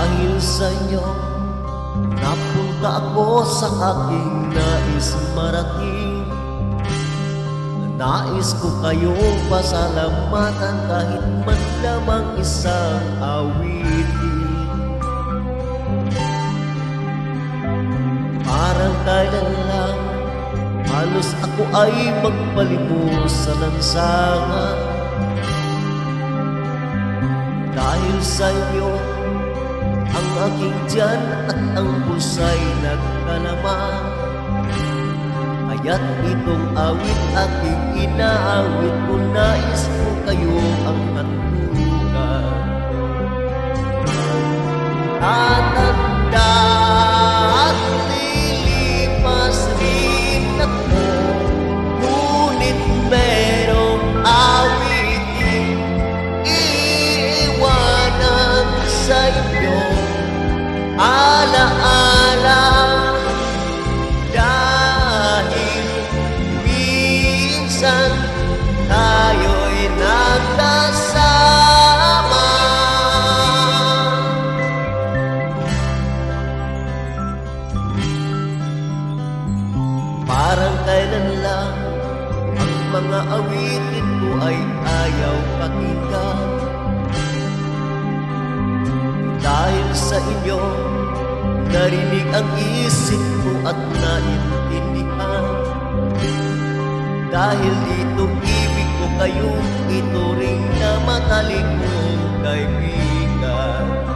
Dahil sa inyo, napunta ako sa aking nais marating. Nais ko kayong pasalamatan kahit man lamang isang awitin. Parang kailan lang, halos ako ay magpalimos sa lansangan. Dahil sa inyo, ang aking tiyan at ang pusa'y nagkalama. Kaya't itong awit aking inaawit ko, nais ko kayo ang handugan. Tatanda at lilipas rin ako, ngunit merong awitin iiwanan sa inyo. Alaala, dahil minsan tayo'y nagkasama. Parang kailan lang ang mga awitin ko ay ayaw pakinggan. Dahil sa inyo, narinig ang isip ko at naintindihan. Dahil dito ibig ko kayong ituring na matalik kong kaibigan.